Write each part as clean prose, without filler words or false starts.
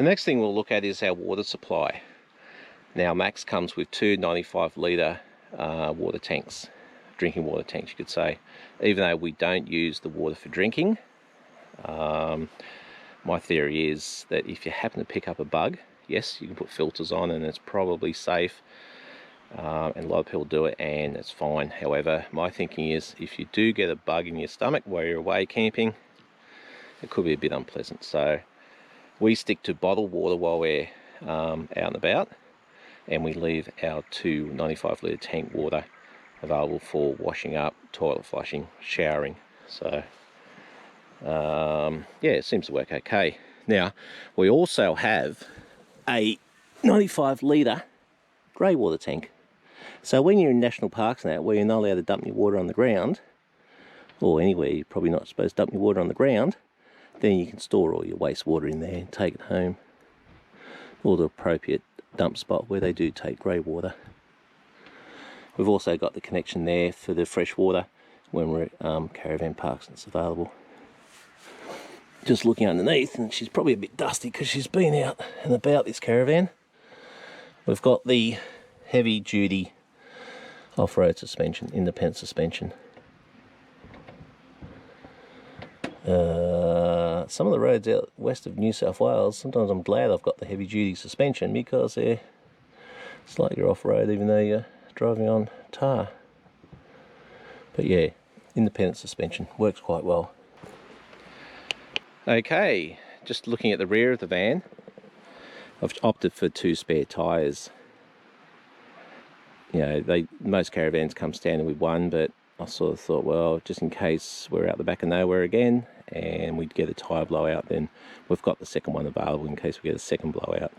The next thing we'll look at is our water supply. Now Max comes with two 95 litre water tanks, drinking water tanks you could say. Even though we don't use the water for drinking, my theory is that if you happen to pick up a bug, yes, you can put filters on and it's probably safe, and a lot of people do it and it's fine. However, my thinking is if you do get a bug in your stomach while you're away camping, it could be a bit unpleasant. So we stick to bottled water while we're out and about, and we leave our two 95 litre tank water available for washing up, toilet flushing, showering. So yeah, it seems to work okay. Now we also have a 95 litre grey water tank. So when you're in national parks and that, where you're not allowed to dump your water on the ground, or anywhere you're probably not supposed to dump your water on the ground, then you can store all your wastewater in there and take it home, or the appropriate dump spot where they do take grey water. We've also got the connection there for the fresh water when we're at caravan parks and it's available. Just looking underneath, and she's probably a bit dusty because she's been out and about this caravan. We've got the heavy duty off-road suspension, independent suspension. Some of the roads out west of New South Wales, sometimes I'm glad I've got the heavy duty suspension because it's like you're off-road even though you're driving on tar. But yeah, independent suspension works quite well. Okay, just looking at the rear of the van, I've opted for two spare tyres. You know, most caravans come standard with one, but I sort of thought, well, just in case we're out the back of nowhere again and we'd get a tyre blowout, then we've got the second one available in case we get a second blowout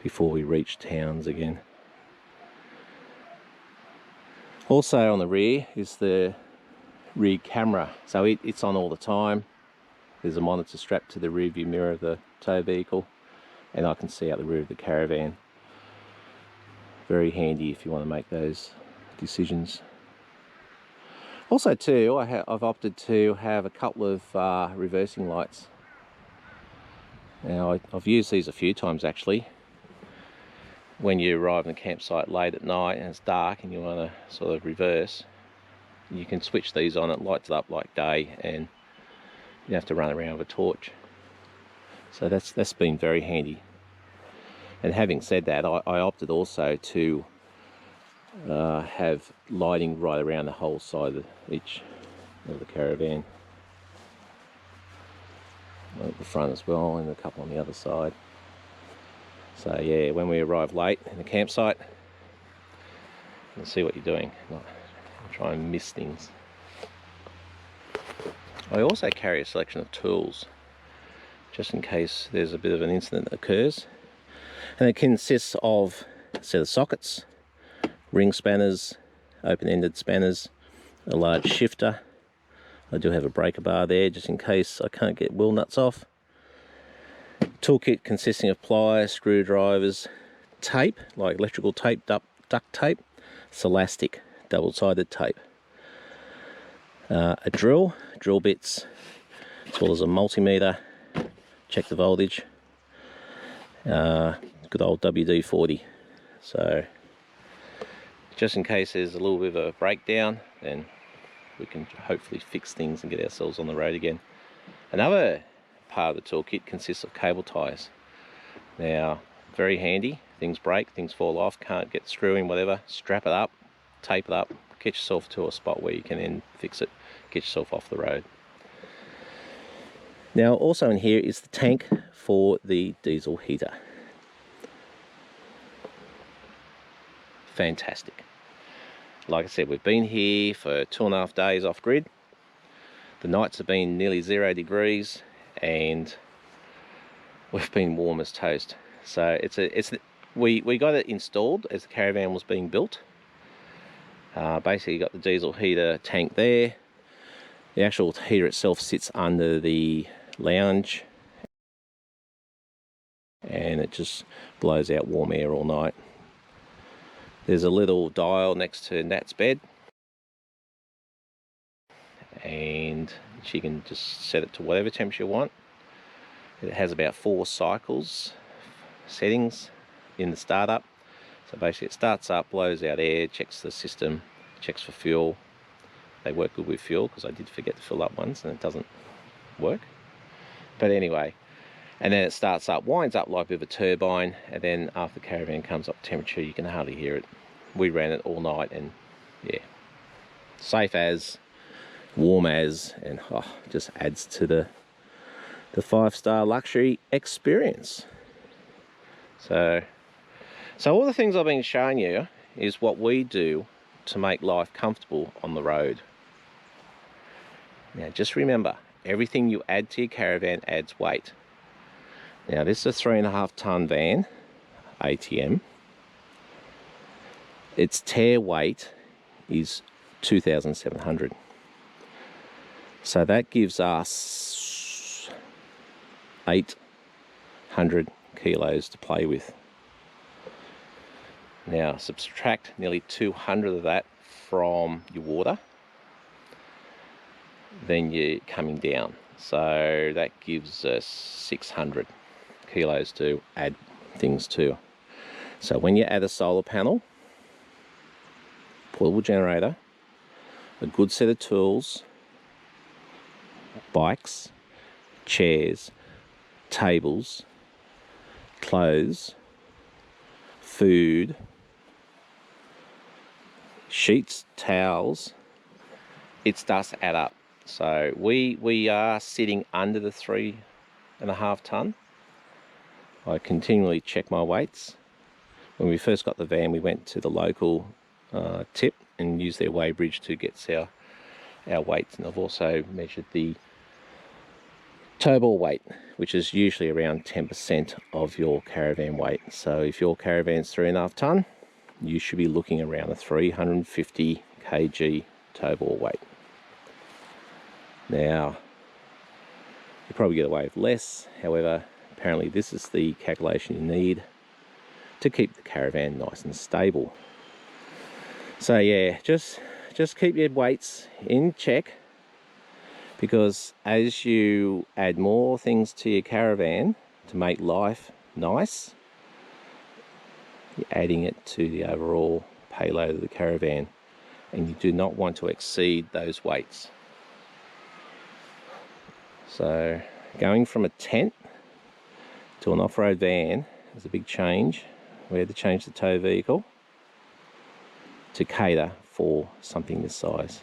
before we reach towns again. Also on the rear is the rear camera, so it's on all the time. There's a monitor strapped to the rear view mirror of the tow vehicle, and I can see out the rear of the caravan. Very handy if you want to make those decisions. Also too, I've opted to have a couple of reversing lights. Now I've used these a few times actually. When you arrive in the campsite late at night and it's dark and you want to sort of reverse, you can switch these on, it lights it up like day and you have to run around with a torch. So that's been very handy. And having said that, I opted also to have lighting right around the whole side of each of the caravan. At the front as well, and a couple on the other side. So yeah, when we arrive late in the campsite, you can see what you're doing. Try and miss things. I also carry a selection of tools, just in case there's a bit of an incident that occurs. And it consists of a set of sockets, ring spanners, open-ended spanners, a large shifter. I do have a breaker bar there just in case I can't get wheel nuts off. Toolkit consisting of pliers, screwdrivers, tape, like electrical tape, duct tape, elastic, double-sided tape. A drill bits, as well as a multimeter, check the voltage, good old WD-40. So just in case there's a little bit of a breakdown, then we can hopefully fix things and get ourselves on the road again. Another part of the toolkit consists of cable ties. Now, very handy, things break, things fall off, can't get screwing, whatever, strap it up, tape it up, get yourself to a spot where you can then fix it, get yourself off the road. Now also in here is the tank for the diesel heater. Fantastic. Like I said, we've been here for 2.5 days off grid. The nights have been nearly 0 degrees and we've been warm as toast. So we got it installed as the caravan was being built. Basically you got the diesel heater tank there. The actual heater itself sits under the lounge and it just blows out warm air all night. There's a little dial next to Nat's bed and she can just set it to whatever temperature you want. It has about 4 cycles settings in the startup. So basically it starts up, blows out air, checks the system, checks for fuel. They work good with fuel because I did forget to fill up once and it doesn't work. But anyway, and then it starts up, winds up like with a turbine, and then after the caravan comes up temperature, you can hardly hear it. We ran it all night, and yeah, safe as, warm as, and just adds to the 5-star luxury experience. So all the things I've been showing you is what we do to make life comfortable on the road. Now just remember, everything you add to your caravan adds weight. Now this is a 3.5 ton van, ATM. Its tear weight is 2,700. So that gives us 800 kilos to play with. Now subtract nearly 200 of that from your water, then you're coming down. So that gives us 600 kilos to add things to. So when you add a solar panel, portable generator, a good set of tools, bikes, chairs, tables, clothes, food, sheets, towels, it starts to add up. So we are sitting under the 3.5 ton. I continually check my weights. When we first got the van, we went to the local tip and used their weigh bridge to get our weights. And I've also measured the tow ball weight, which is usually around 10% of your caravan weight. So if your caravan's 3.5 ton, you should be looking around a 350 kg tow ball weight. Now, you probably get away with less. However, apparently this is the calculation you need to keep the caravan nice and stable. So yeah, just keep your weights in check, because as you add more things to your caravan to make life nice, you're adding it to the overall payload of the caravan, and you do not want to exceed those weights. So going from a tent to an off-road van is a big change. We had to change the tow vehicle to cater for something this size.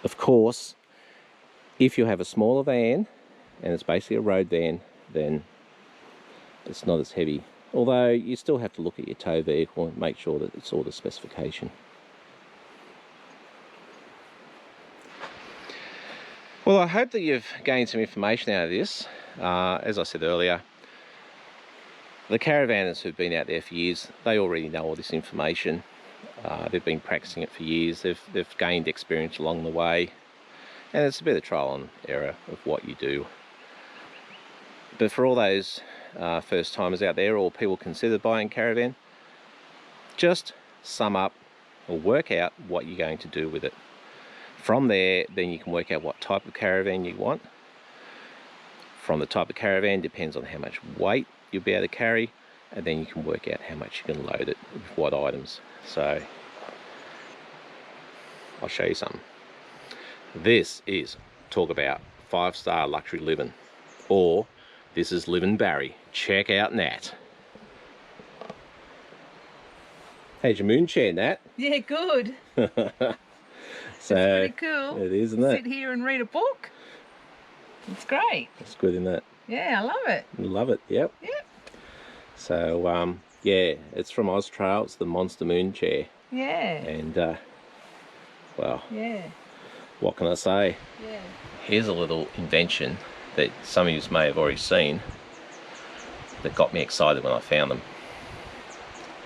Of course, if you have a smaller van and it's basically a road van, then it's not as heavy. Although you still have to look at your tow vehicle and make sure that it's all the specification. Well, I hope that you've gained some information out of this. As I said earlier, the caravanners who've been out there for years, they already know all this information. They've been practicing it for years. They've gained experience along the way, and it's a bit of trial and error of what you do. But for all those first timers out there, or people consider buying a caravan, just sum up or work out what you're going to do with it. From there, then you can work out what type of caravan you want. From the type of caravan depends on how much weight you'll be able to carry, and then you can work out how much you can load it with what items. So I'll show you something. This is talk about 5-star luxury living, or this is living Barry. Check out Nat. How's your moon chair, Nat? Yeah, good. So, it's pretty cool. It is, isn't it? Sit here and read a book. It's great. It's good, isn't it? Yeah, I love it. You love it, yep. Yep. So, yeah, it's from Australia. It's the Monster Moon Chair. Yeah. And, well, yeah. What can I say? Yeah. Here's a little invention that some of you may have already seen that got me excited when I found them.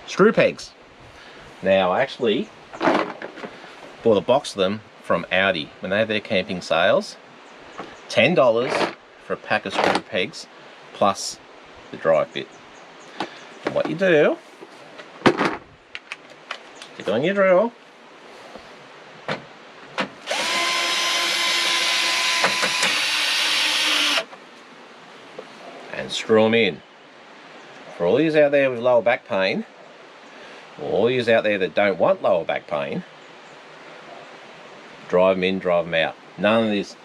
Screw pegs. Now, I actually bought a box of them from Audi when they have their camping sales. $10 for a pack of screw pegs plus the drive bit. And what you do, stick it on your drill, and screw them in. for all yous out there with lower back pain, or all yous out there that don't want lower back pain, drive them in, drive them out. None of this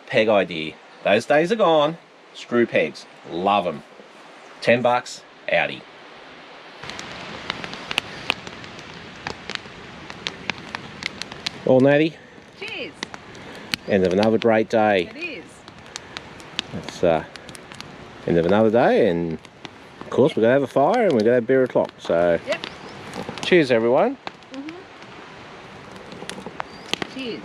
peg idea. Those days are gone. Screw pegs. Love them. $10, Audi. Well, Natty. Cheers. End of another great day. It is. It's end of another day, and of course we're going to have a fire and we're going to have beer o'clock. So, Yep. cheers everyone. Cheers.